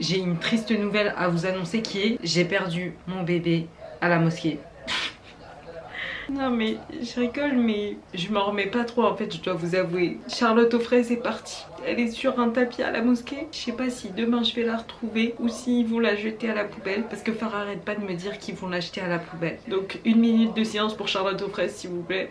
j'ai une triste nouvelle à vous annoncer qui est j'ai perdu mon bébé à la mosquée. Non mais je rigole mais je m'en remets pas trop en fait, je dois vous avouer. Charlotte aux fraises est partie. Elle est sur un tapis à la mosquée. Je sais pas si demain je vais la retrouver ou s'ils vont la jeter à la poubelle. Parce que Farah arrête pas de me dire qu'ils vont l'acheter à la poubelle. Donc 1 minute de silence pour Charlotte aux fraises s'il vous plaît.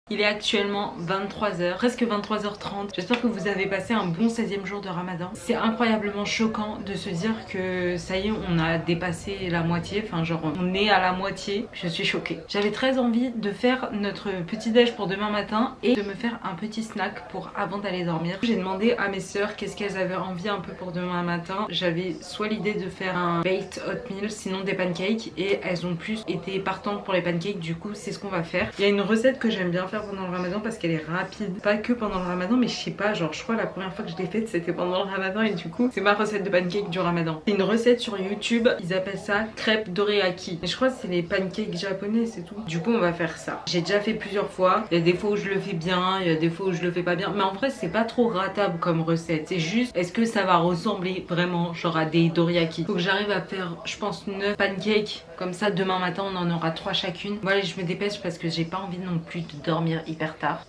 Il est actuellement 23h, presque 23h30. J'espère que vous avez passé un bon 16e jour de Ramadan. C'est incroyablement choquant de se dire que ça y est, on a dépassé la moitié. Enfin genre, on est à la moitié. Je suis choquée. J'avais très envie de faire notre petit déj pour demain matin et de me faire un petit snack pour avant d'aller dormir. J'ai demandé à mes sœurs qu'est-ce qu'elles avaient envie un peu pour demain matin. J'avais soit l'idée de faire un baked oatmeal, sinon des pancakes. Et elles ont plus été partantes pour les pancakes. Du coup, c'est ce qu'on va faire. Il y a une recette que j'aime bien faire pendant le ramadan parce qu'elle est rapide, pas que pendant le ramadan mais je sais pas, genre je crois la première fois que je l'ai faite c'était pendant le ramadan et du coup c'est ma recette de pancakes du ramadan. C'est une recette sur YouTube, ils appellent ça crêpes dorayaki et je crois que c'est les pancakes japonais, c'est tout. Du coup on va faire ça. J'ai déjà fait plusieurs fois, il y a des fois où je le fais bien, il y a des fois où je le fais pas bien, mais en vrai c'est pas trop ratable comme recette, c'est juste est-ce que ça va ressembler vraiment genre à des dorayaki. Faut que j'arrive à faire je pense 9 pancakes comme ça demain matin on en aura 3 chacune. Bon allez je me dépêche parce que j'ai pas envie non plus de dormir hyper tard.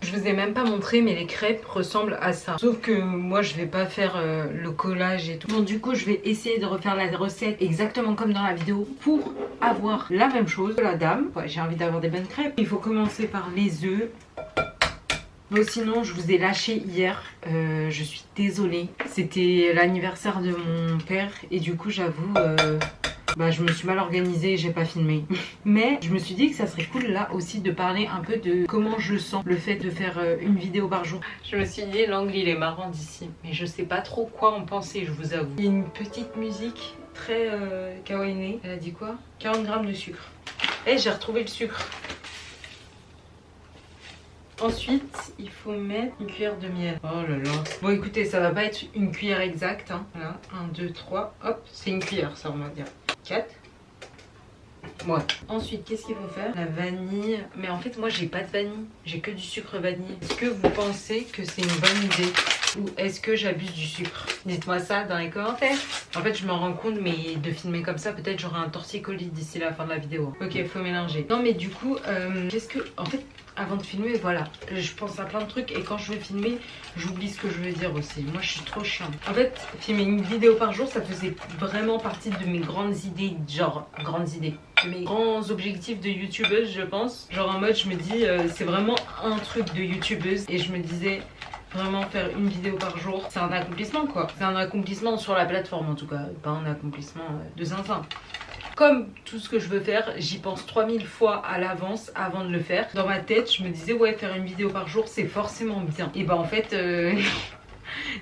Je vous ai même pas montré mais les crêpes ressemblent à ça. Sauf que moi je vais pas faire le collage et tout. Bon du coup je vais essayer de refaire la recette exactement comme dans la vidéo pour avoir la même chose que la dame. Ouais, j'ai envie d'avoir des bonnes crêpes. Il faut commencer par les œufs. Bon sinon je vous ai lâché hier, je suis désolée. C'était l'anniversaire de mon père et du coup j'avoue je me suis mal organisée et j'ai pas filmé. Mais je me suis dit que ça serait cool là aussi de parler un peu de comment je sens le fait de faire une vidéo par jour. Je me suis dit l'angle il est marrant d'ici mais je sais pas trop quoi en penser je vous avoue. Il y a une petite musique très kawaii. Elle a dit quoi? 40 grammes de sucre. Et j'ai retrouvé le sucre. Ensuite, il faut mettre une cuillère de miel. Oh là là. Bon écoutez, ça va pas être une cuillère exacte. Hein. Voilà, 1, 2, 3. Hop, c'est une cuillère ça on va dire. 4. Ouais. Ensuite, qu'est-ce qu'il faut faire? La vanille. Mais en fait, moi j'ai pas de vanille. J'ai que du sucre vanille. Est-ce que vous pensez que c'est une bonne idée? Ou est-ce que j'abuse du sucre? Dites-moi ça dans les commentaires. En fait, je me rends compte, mais de filmer comme ça, peut-être j'aurai un torticolis d'ici la fin de la vidéo. Ok, faut mélanger. Non mais du coup, qu'est-ce que... En fait... Avant de filmer, voilà, je pense à plein de trucs et quand je veux filmer, j'oublie ce que je veux dire aussi. Moi, je suis trop chiante. En fait, filmer une vidéo par jour, ça faisait vraiment partie de mes grandes idées, genre, grandes idées. De mes grands objectifs de youtubeuse, je pense. Genre en mode, je me dis, c'est vraiment un truc de youtubeuse et je me disais... Vraiment faire une vidéo par jour, c'est un accomplissement quoi. C'est un accomplissement sur la plateforme en tout cas, pas un accomplissement de zinzin. Comme tout ce que je veux faire, j'y pense 3000 fois à l'avance avant de le faire. Dans ma tête, je me disais ouais faire une vidéo par jour c'est forcément bien. Et bah en fait...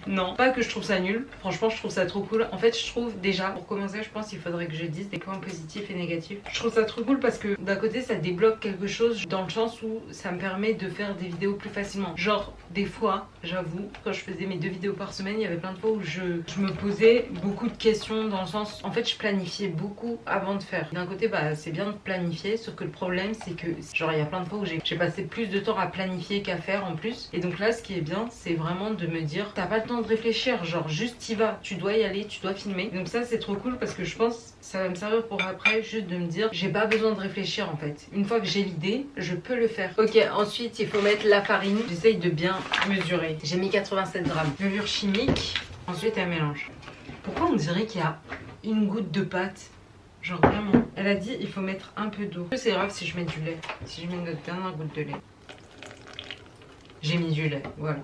Non, pas que je trouve ça nul, franchement je trouve ça trop cool. En fait je trouve déjà, pour commencer je pense qu'il faudrait que je dise des points positifs et négatifs. Je trouve ça trop cool parce que d'un côté ça débloque quelque chose dans le sens où ça me permet de faire des vidéos plus facilement. Genre des fois, j'avoue, quand je faisais mes 2 vidéos par semaine, il y avait plein de fois où je me posais beaucoup de questions dans le sens... En fait je planifiais beaucoup avant de faire. D'un côté bah c'est bien de planifier, sauf que le problème c'est que genre il y a plein de fois où j'ai passé plus de temps à planifier qu'à faire en plus. Et donc là ce qui est bien c'est vraiment de me dire t'as pas le temps de réfléchir, genre juste t'y vas, tu dois y aller, tu dois filmer. Donc ça c'est trop cool parce que je pense ça va me servir pour après juste de me dire j'ai pas besoin de réfléchir en fait. Une fois que j'ai l'idée, je peux le faire. Ok, ensuite il faut mettre la farine. J'essaye de bien mesurer. J'ai mis 87 grammes. Levure chimique. Ensuite elle mélange. Pourquoi on dirait qu'il y a une goutte de pâte? Genre vraiment. Elle a dit il faut mettre un peu d'eau. C'est grave si je mets du lait. Si je mets notre dernière goutte de lait. J'ai mis du lait, voilà.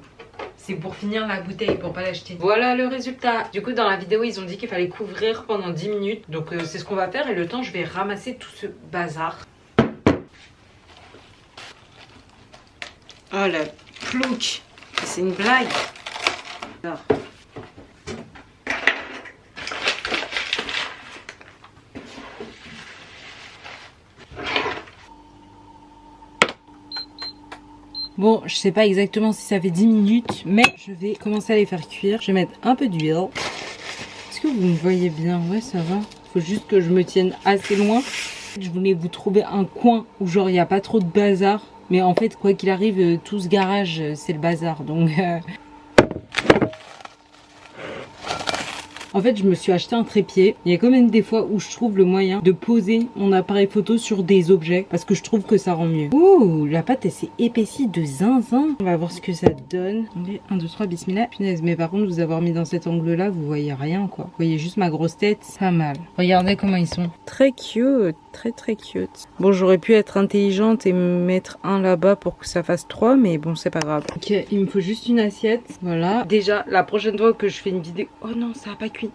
C'est pour finir la bouteille, pour pas l'acheter. Voilà le résultat. Du coup, dans la vidéo, ils ont dit qu'il fallait couvrir pendant 10 minutes. Donc, c'est ce qu'on va faire. Et le temps, je vais ramasser tout ce bazar. Oh, la plouc. C'est une blague. Alors. Bon, je sais pas exactement si ça fait 10 minutes, mais je vais commencer à les faire cuire. Je vais mettre un peu d'huile. Est-ce que vous me voyez bien? Ouais, ça va. Faut juste que je me tienne assez loin. Je voulais vous trouver un coin où genre il n'y a pas trop de bazar. Mais en fait, quoi qu'il arrive, tout ce garage, c'est le bazar. Donc... En fait, je me suis acheté un trépied. Il y a quand même des fois où je trouve le moyen de poser mon appareil photo sur des objets parce que je trouve que ça rend mieux. Ouh, la pâte elle s'est épaissie de zinzin. On va voir ce que ça donne. 1, 2, 3, bismillah. Punaise, mais par contre, vous avoir mis dans cet angle-là, vous voyez rien quoi. Vous voyez juste ma grosse tête. Pas mal. Regardez comment ils sont. Très cute. Très très cute. Bon, j'aurais pu être intelligente et me mettre un là-bas pour que ça fasse 3, mais bon, c'est pas grave. Ok, il me faut juste une assiette. Voilà. Déjà, la prochaine fois que je fais une vidéo... Oh non, ça a pas cuit.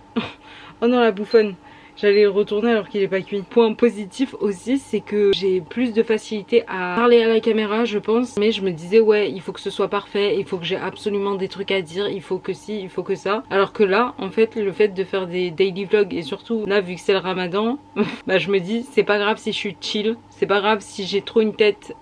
Oh non, la bouffonne. J'allais le retourner alors qu'il est pas cuit. Point positif aussi, c'est que j'ai plus de facilité à parler à la caméra, je pense. Mais je me disais, ouais, il faut que ce soit parfait, il faut que j'ai absolument des trucs à dire, il faut que ci, il faut que ça. Alors que là, en fait, le fait de faire des daily vlogs et surtout là, vu que c'est le ramadan, bah je me dis, c'est pas grave si je suis chill. C'est pas grave si j'ai trop une tête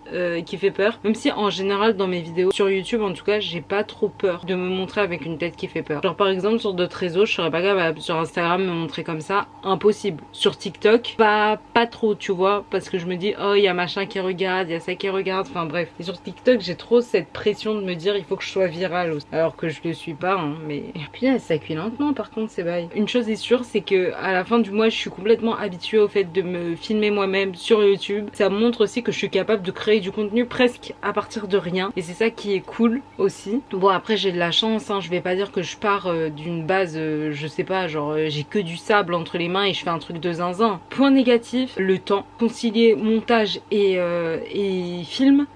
qui fait peur. Même si en général dans mes vidéos sur YouTube en tout cas j'ai pas trop peur de me montrer avec une tête qui fait peur. Genre par exemple sur d'autres réseaux je serais pas capable sur Instagram me montrer comme ça. Impossible. Sur TikTok pas trop tu vois. Parce que je me dis oh il y a machin qui regarde, il y a ça qui regarde. Enfin bref. Et sur TikTok j'ai trop cette pression de me dire il faut que je sois virale aussi. Alors que je le suis pas hein, mais... Puis là ça cuit lentement par contre c'est bail. Une chose est sûre c'est que à la fin du mois je suis complètement habituée au fait de me filmer moi-même sur YouTube. Ça montre aussi que je suis capable de créer du contenu presque à partir de rien. Et c'est ça qui est cool aussi. Bon après j'ai de la chance, hein, je vais pas dire que je pars d'une base, je sais pas, genre j'ai que du sable entre les mains et je fais un truc de zinzin. Point négatif, le temps. Concilier montage et film.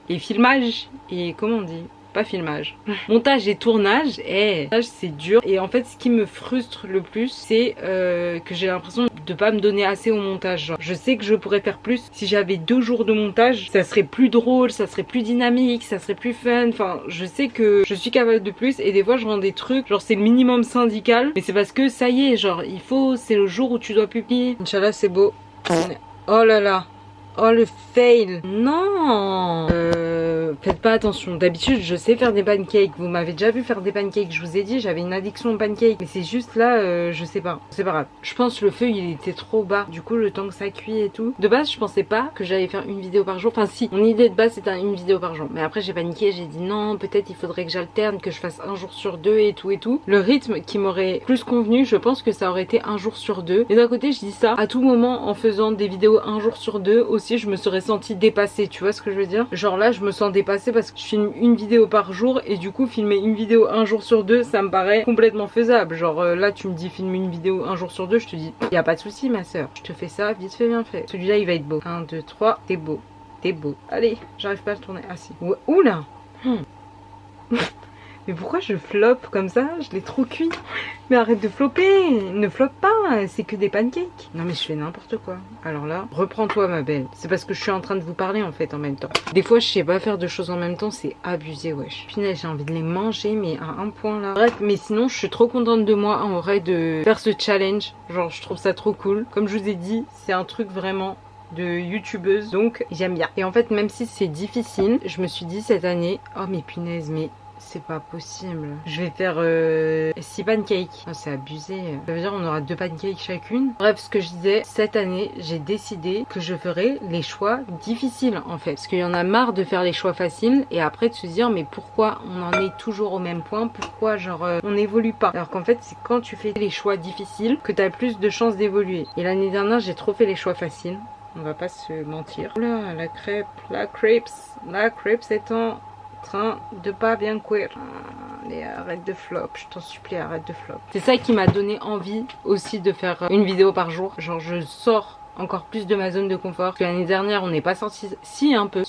Et filmage. Et comment on dit ? Pas filmage. Montage et tournage, c'est dur. Et en fait, ce qui me frustre le plus, c'est que j'ai l'impression de pas me donner assez au montage. Genre, je sais que je pourrais faire plus. Si j'avais 2 jours de montage, ça serait plus drôle, ça serait plus dynamique, ça serait plus fun. Enfin, je sais que je suis capable de plus. Et des fois, je rends des trucs, genre c'est le minimum syndical. Mais c'est parce que ça y est, genre il faut, c'est le jour où tu dois publier. Inch'Allah, c'est beau. Oh là là. Oh le fail. Non. Faites pas attention. D'habitude je sais faire des pancakes. Vous m'avez déjà vu faire des pancakes. Je vous ai dit j'avais une addiction aux pancakes. Mais c'est juste là je sais pas. C'est pas grave. Je pense que le feu il était trop bas. Du coup le temps que ça cuit et tout. De base je pensais pas que j'allais faire une vidéo par jour. Enfin si. Mon idée de base c'était une vidéo par jour. Mais après j'ai paniqué. J'ai dit non peut-être il faudrait que j'alterne. Que je fasse un jour sur 2 et tout et tout. Le rythme qui m'aurait plus convenu je pense que ça aurait été un jour sur 2. Et d'un côté je dis ça. À tout moment en faisant des vidéos un jour sur 2 aussi je me serais sentie dépassée. Tu vois ce que je veux dire? Genre là je me sens dépassée parce que je filme une vidéo par jour et du coup filmer une vidéo un jour sur 2 ça me paraît complètement faisable. Genre là tu me dis filmer une vidéo un jour sur 2 je te dis y a pas de souci ma soeur, je te fais ça vite fait bien fait. Celui-là il va être beau. 1, 2, 3, t'es beau. T'es beau. Allez, j'arrive pas à le tourner. Ah si. Oula. Mais pourquoi je floppe comme ça? Je l'ai trop cuit. Mais arrête de flopper. Ne floppe pas. C'est que des pancakes. Non mais je fais n'importe quoi. Alors là, reprends-toi ma belle. C'est parce que je suis en train de vous parler en fait en même temps. Des fois je sais pas faire 2 choses en même temps. C'est abusé wesh. Punaise j'ai envie de les manger mais à un point là. Bref mais sinon je suis trop contente de moi en vrai de faire ce challenge. Genre je trouve ça trop cool. Comme je vous ai dit c'est un truc vraiment de youtubeuse. Donc j'aime bien. Et en fait même si c'est difficile, je me suis dit cette année. Oh mais punaise mais... c'est pas possible. Je vais faire 6 pancakes. Oh, c'est abusé. Ça veut dire on aura 2 pancakes chacune. Bref, ce que je disais, cette année, j'ai décidé que je ferais les choix difficiles en fait. Parce qu'il y en a marre de faire les choix faciles et après de se dire mais pourquoi on en est toujours au même point? Pourquoi genre on n'évolue pas? Alors qu'en fait, c'est quand tu fais les choix difficiles que tu as plus de chances d'évoluer. Et l'année dernière, j'ai trop fait les choix faciles. On va pas se mentir. Oula, la crêpe est en train de pas bien cuire. Allez, arrête de flop, je t'en supplie, arrête de flop. C'est ça qui m'a donné envie aussi de faire une vidéo par jour. Genre je sors encore plus de ma zone de confort. Parce que l'année dernière on n'est pas sorti, si un peu.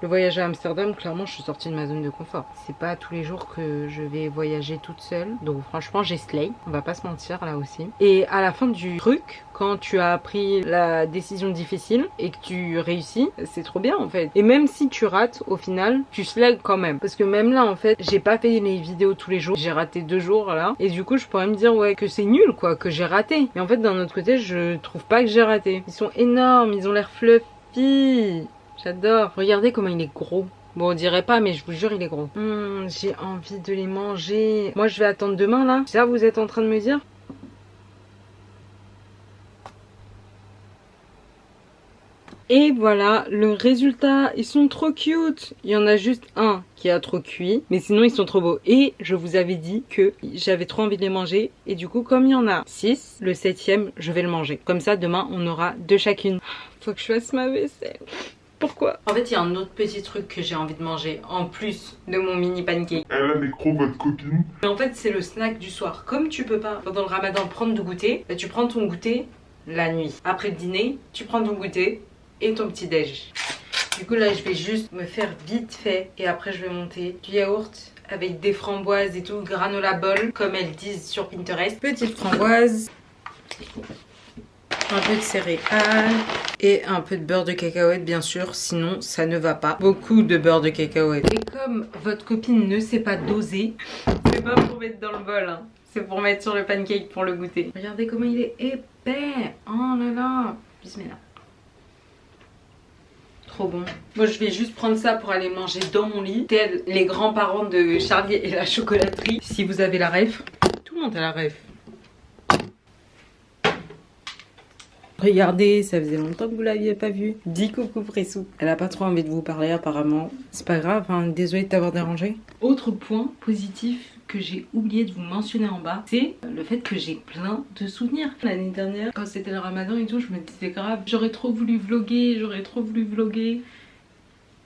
Le voyage à Amsterdam, clairement je suis sortie de ma zone de confort. C'est pas tous les jours que je vais voyager toute seule. Donc franchement j'ai slay, on va pas se mentir là aussi. Et à la fin du truc, quand tu as pris la décision difficile et que tu réussis, c'est trop bien en fait. Et même si tu rates, au final, tu slay quand même. Parce que même là en fait, j'ai pas fait les vidéos tous les jours. J'ai raté 2 jours là. Et du coup je pourrais me dire ouais que c'est nul quoi, que j'ai raté. Mais en fait d'un autre côté, je trouve pas que j'ai raté. Ils sont énormes, ils ont l'air fluffy. J'adore. Regardez comment il est gros. Bon, on dirait pas, mais je vous jure, il est gros. J'ai envie de les manger. Moi, je vais attendre demain, là. Ça, vous êtes en train de me dire? Et voilà le résultat, ils sont trop cute. Il y en a juste un qui a trop cuit, mais sinon ils sont trop beaux. Et je vous avais dit que j'avais trop envie de les manger. Et du coup, comme il y en a 6, le 7e, je vais le manger. Comme ça, demain, on aura 2 chacune. Faut que je fasse ma vaisselle. Pourquoi? En fait, il y a un autre petit truc que j'ai envie de manger, en plus de mon mini pancake. Elle a des crocs, votre copine. Et en fait, c'est le snack du soir. Comme tu peux pas, pendant le ramadan, prendre de goûter, bah, tu prends ton goûter la nuit. Après le dîner, tu prends ton goûter et ton petit déj. Du coup là je vais juste me faire vite fait et après je vais monter du yaourt avec des framboises et tout, granola ball comme elles disent sur Pinterest. Petite framboise, un peu de céréales et un peu de beurre de cacahuète bien sûr, sinon ça ne va pas. Beaucoup de beurre de cacahuète. Et comme votre copine ne sait pas doser, c'est pas pour mettre dans le bol, hein. C'est pour mettre sur le pancake pour le goûter. Regardez comment il est épais. Oh là là. Bismillah. Trop bon. Moi je vais juste prendre ça pour aller manger dans mon lit, tel les grands-parents de Charlie et la chocolaterie. Si vous avez la ref, tout le monde a la ref. Regardez, ça faisait longtemps que vous l'aviez pas vue. Dis coucou Pressou. Elle a pas trop envie de vous parler apparemment. C'est pas grave, hein. Désolée de t'avoir dérangé. Autre point positif que j'ai oublié de vous mentionner en bas, c'est le fait que j'ai plein de souvenirs. L'année dernière, quand c'était le ramadan et tout, je me disais grave, j'aurais trop voulu vlogger,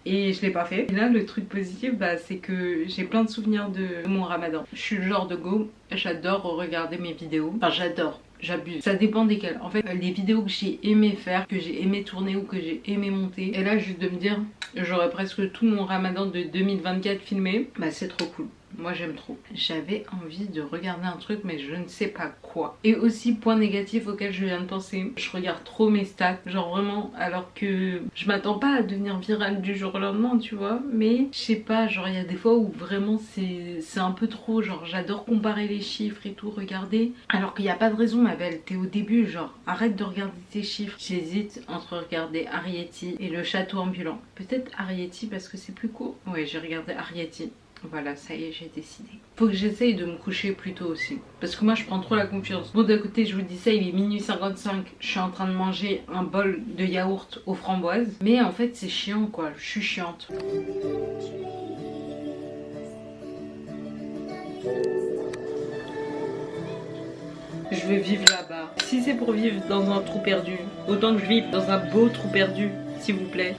et je l'ai pas fait. Et là le truc positif bah, c'est que j'ai plein de souvenirs de mon ramadan. Je suis le genre de go, j'adore regarder mes vidéos. Enfin j'adore, j'abuse. Ça dépend desquelles. En fait les vidéos que j'ai aimé faire, que j'ai aimé tourner ou que j'ai aimé monter. Et là juste de me dire j'aurais presque tout mon ramadan de 2024 filmé. Bah c'est trop cool. Moi j'aime trop. J'avais envie de regarder un truc mais je ne sais pas quoi. Et aussi point négatif auquel je viens de penser, je regarde trop mes stats, genre vraiment, alors que je m'attends pas à devenir virale du jour au lendemain tu vois. Mais je sais pas, genre il y a des fois où vraiment c'est un peu trop, genre j'adore comparer les chiffres et tout, regarder. Alors qu'il n'y a pas de raison ma belle, t'es au début, genre arrête de regarder tes chiffres. J'hésite entre regarder Arrietty et le château ambulant. Peut-être Arrietty parce que c'est plus court. Ouais j'ai regardé Arrietty. Voilà, ça y est, j'ai décidé. Faut que j'essaye de me coucher plus tôt aussi. Parce que moi, je prends trop la confiance. Bon, d'un côté, je vous dis ça, il est minuit 55. Je suis en train de manger un bol de yaourt aux framboises. Mais en fait, c'est chiant, quoi. Je suis chiante. Je veux vivre là-bas. Si c'est pour vivre dans un trou perdu, autant que je vive dans un beau trou perdu, s'il vous plaît.